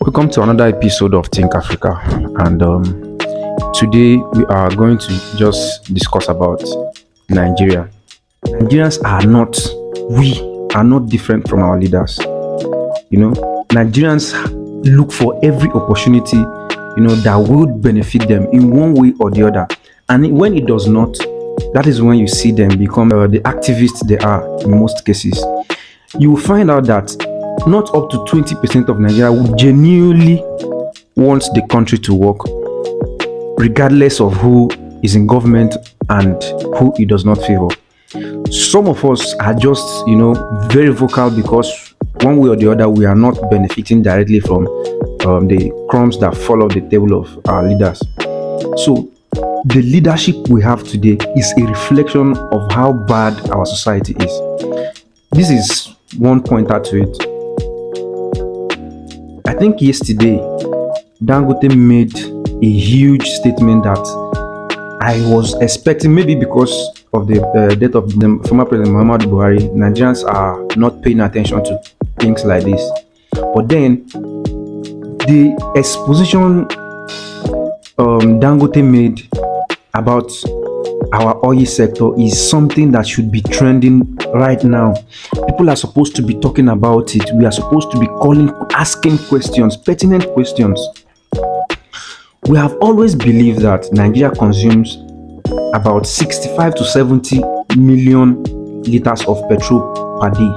Welcome to another episode of Think Africa, and today we are going to just discuss about Nigeria. Nigerians we are not different from our leaders. Nigerians look for every opportunity, that would benefit them in one way or the other. And when it does not, that is when you see them become the activists they are in most cases. You will find out that not up to 20% of Nigeria would genuinely want the country to work, regardless of who is in government and who it does not favor. Some of us are just, very vocal because one way or the other we are not benefiting directly from the crumbs that fall off the table of our leaders. So the leadership we have today is a reflection of how bad our society is. This is one pointer to it. I think yesterday, Dangote made a huge statement that I was expecting, maybe because of the death of the former President Muhammadu Buhari. Nigerians are not paying attention to things like this. But then, the exposition Dangote made about our oil sector is something that should be trending right now. People are supposed to be talking about it. We are supposed to be asking questions, pertinent questions. We have always believed that Nigeria consumes about 65 to 70 million liters of petrol per day.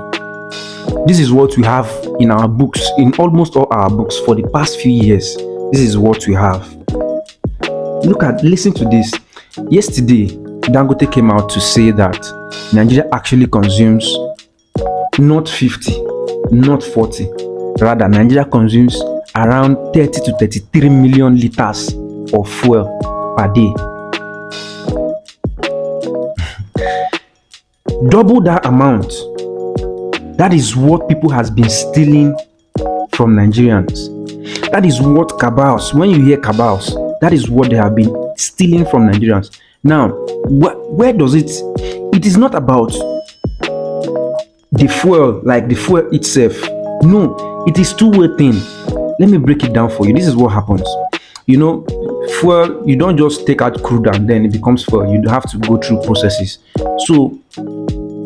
This is what we have in our books, in almost all our books for the past few years. This is what we have. Listen to this. Yesterday, Dangote came out to say that Nigeria actually consumes not 50, not 40. Rather, Nigeria consumes around 30 to 33 million liters of fuel per day. Double that amount. That is what people has been stealing from Nigerians. That is what cabals, when you hear cabals, that is what they have been stealing from Nigerians. Now, where does it? It is not about the fuel, like the fuel itself. No, it is two-way thing. Let me break it down for you. This is what happens. Fuel, you don't just take out crude and then it becomes fuel. You have to go through processes. So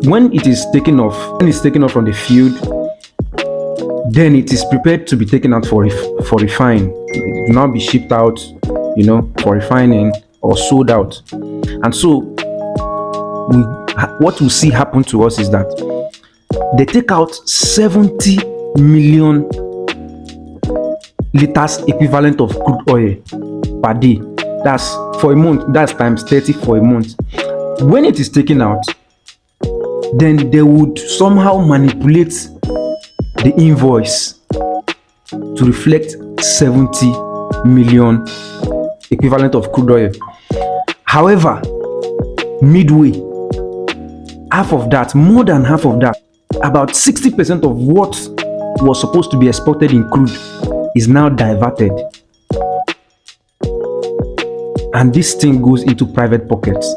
when it is taken off, from the field, then it is prepared to be taken out for refining. It will now be shipped out, for refining or sold out. And so what we see happen to us is that they take out 70 million liters equivalent of crude oil per day. That's for a month. That's times 30 for a month. When it is taken out, then they would somehow manipulate the invoice to reflect 70 million equivalent of crude oil. However, midway, half of that, more than half of that, about 60% of what was supposed to be exported in crude is now diverted. And this thing goes into private pockets.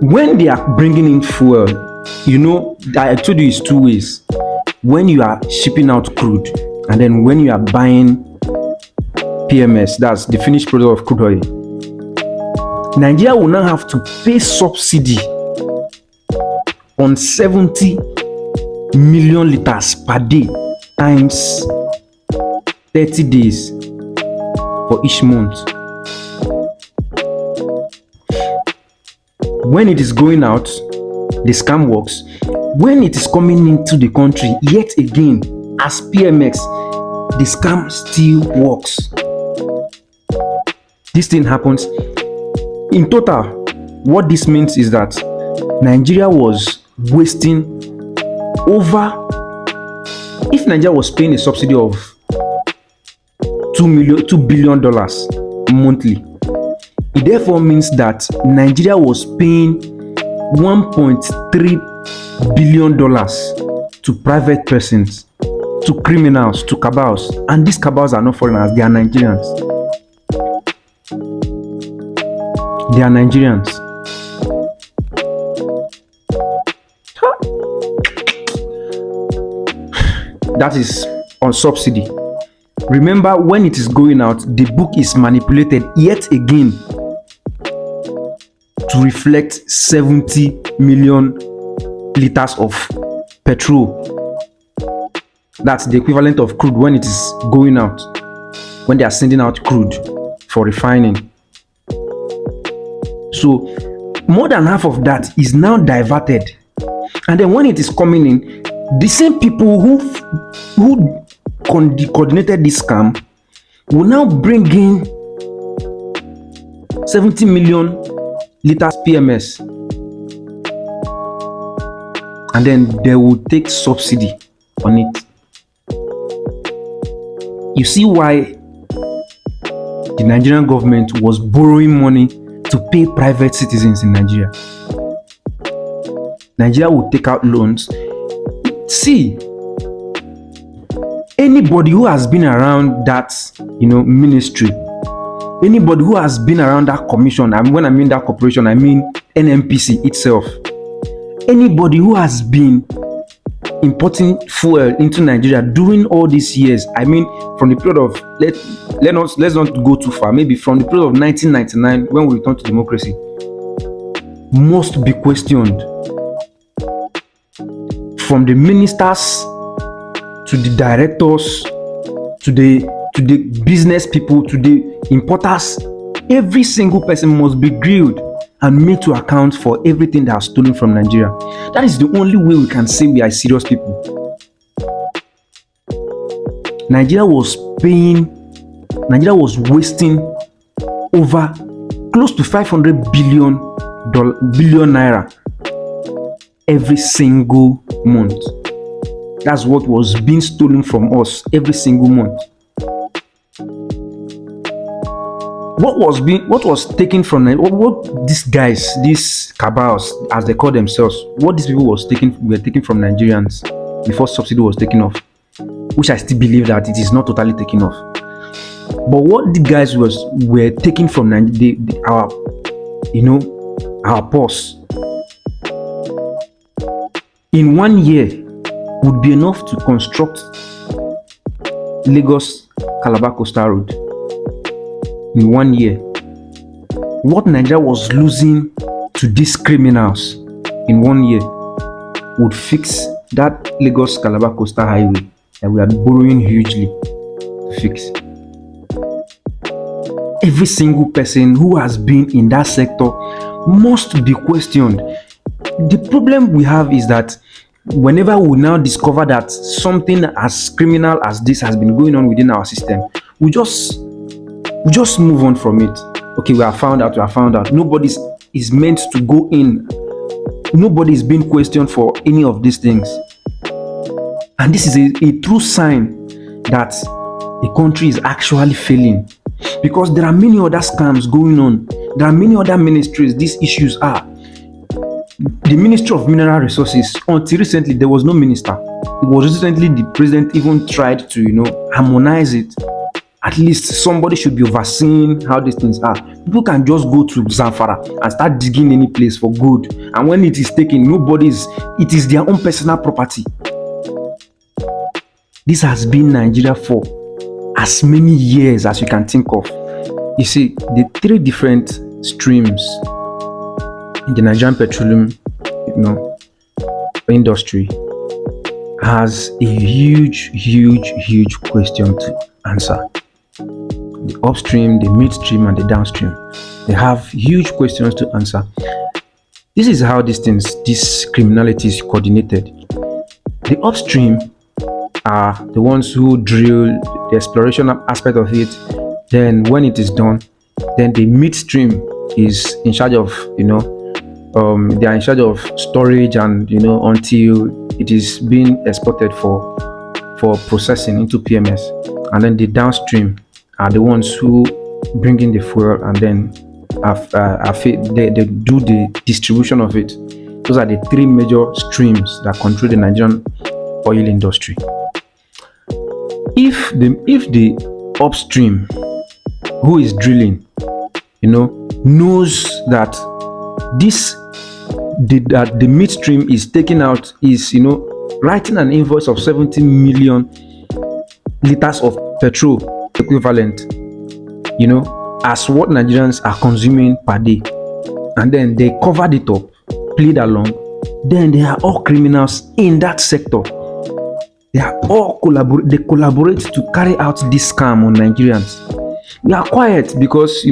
When they are bringing in fuel, I told you it's two ways. When you are shipping out crude, and then when you are buying PMS, that's the finished product of crude oil, Nigeria will now have to pay subsidy on 70 million liters per day times 30 days for each month. When it is going out, the scam works. When it is coming into the country, yet again, as PMX, the scam still works. This thing happens. In total, what this means is that Nigeria was wasting if Nigeria was paying a subsidy of $2 billion monthly, it therefore means that Nigeria was paying $1.3 billion to private persons, to criminals, to cabals. And these cabals are not foreigners, they are Nigerians. They are Nigerians. that is on subsidy. Remember, when it is going out, the book is manipulated yet again to reflect 70 million liters of petrol. That's the equivalent of crude when it is going out, when they are sending out crude for refining. So more than half of that is now diverted, and then when it is coming in, the same people who coordinated this scam will now bring in 70 million liters PMS, and then they will take subsidy on it. You see why the Nigerian government was borrowing money to pay private citizens in Nigeria. Nigeria will take out loans. See, anybody who has been around that, ministry, anybody who has been around that commission, and when I mean that corporation, I mean NNPC itself. Anybody who has been importing fuel into Nigeria during all these years, I mean from the period of, let's not go too far, maybe from the period of 1999 when we returned to democracy, must be questioned. From the ministers to the directors to the business people to the importers, every single person must be grilled and made to account for everything they have stolen from Nigeria. That is the only way we can say we are serious people. Nigeria was wasting over close to 500 billion naira every single month. That's what was being stolen from us every single month. What was taken from what these guys, these cabals, as they call themselves, what these people were taking from Nigerians before subsidy was taken off, which I still believe that it is not totally taken off. But what the guys were taking from our purse in 1 year would be enough to construct Lagos Calabar Coastal Road. In 1 year, what Nigeria was losing to these criminals in 1 year would fix that Lagos Calabar Coastal Highway that we are borrowing hugely to fix. Every single person who has been in that sector must be questioned. The problem we have is that whenever we now discover that something as criminal as this has been going on within our system, we just move on from it. Okay, we are found out. Nobody is meant to go in. Nobody is being questioned for any of these things. And this is a true sign that a country is actually failing, because there are many other scams going on. There are many other ministries these issues are. The Ministry of Mineral Resources, until recently, there was no minister. It was recently the president even tried to, harmonize it. At least somebody should be overseeing how these things are. People can just go to Zamfara and start digging any place for gold. And when it is taken, it is their own personal property. This has been Nigeria for as many years as you can think of. You see, the three different streams in the Nigerian petroleum, industry has a huge question to answer. The upstream, the midstream, and the downstream, they have huge questions to answer. This is how this criminality is coordinated. The upstream are the ones who drill, the exploration aspect of it. Then when it is done, then the midstream is in charge of, they are in charge of storage and, until it is being exported for processing into PMS. And then the downstream are the ones who bring in the fuel, and then they do the distribution of it. Those are the three major streams that control the Nigerian oil industry. If the upstream who is drilling, knows that the midstream is taking out, is writing an invoice of 70 million liters of petrol equivalent, as what Nigerians are consuming per day. And then they covered it up, played along. Then they are all criminals in that sector. They are all they collaborate to carry out this scam on Nigerians. We are quiet because,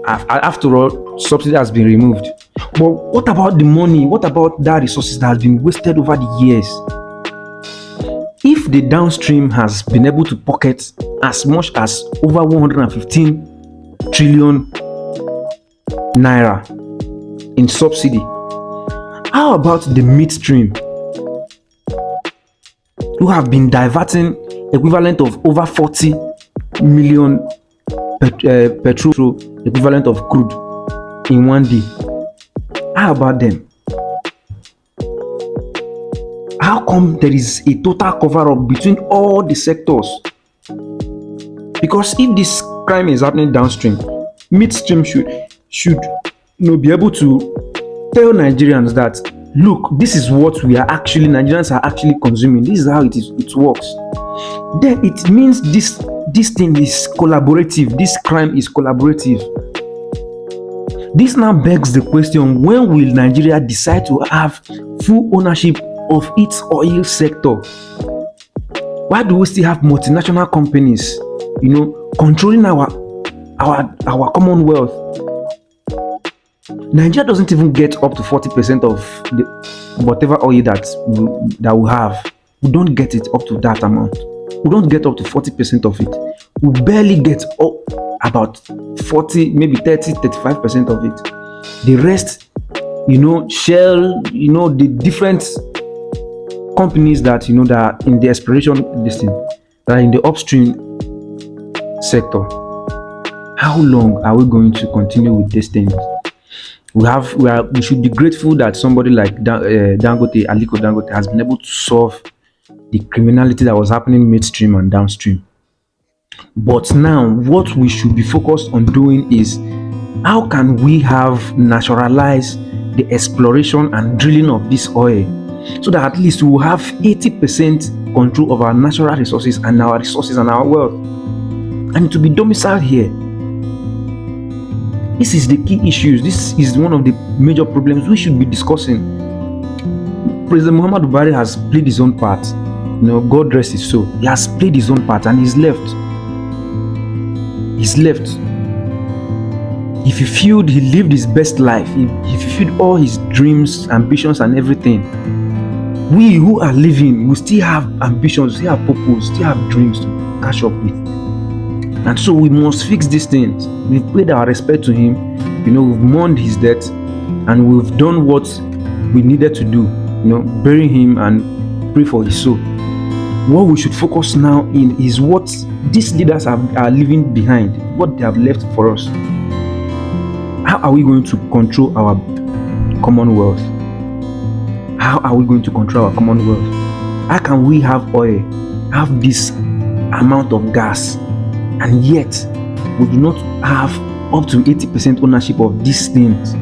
after all, subsidy has been removed. But what about the money? What about that resources that has been wasted over the years? If the downstream has been able to pocket as much as over 115 trillion naira in subsidy, how about the midstream, who have been diverting equivalent of over 40 million petrol equivalent of crude in one day? How about them? How come there is a total cover-up between all the sectors? Because if this crime is happening downstream, midstream should be able to tell Nigerians that, look, this is what Nigerians are actually consuming. This is how it works. Then it means this thing is collaborative. This crime is collaborative. This now begs the question: when will Nigeria decide to have full ownership of its oil sector? Why do we still have multinational companies, controlling our commonwealth? Nigeria doesn't even get up to 40% of the whatever oil that we have. We don't get it up to that amount. We don't get up to 40% of it. We barely get up about 40, maybe 30, 35% of it. The rest, Shell, the different companies that that are in the exploration that are in the upstream sector. How long are we going to continue with these things? We should be grateful that somebody like Dangote, Aliko Dangote, has been able to solve the criminality that was happening midstream and downstream. But now what we should be focused on doing is, how can we have naturalized the exploration and drilling of this oil, so that at least we will have 80% control of our natural resources and our wealth, and to be domiciled here. This is the key issues. This is one of the major problems we should be discussing. President Muhammadu Buhari has played his own part. God rest his soul. He has played his own part and he's left. He fulfilled, he lived his best life. He fulfilled all his dreams, ambitions, and everything. We who are living, we still have ambitions, still have purpose, still have dreams to catch up with. And so we must fix these things. We've paid our respect to him. We've mourned his death, and we've done what we needed to do. Bury him and pray for his soul. What we should focus now in is what these leaders are leaving behind, what they have left for us. How are we going to control our commonwealth? How are we going to control our commonwealth? How can we have oil, have this amount of gas, and yet we do not have up to 80% ownership of these things?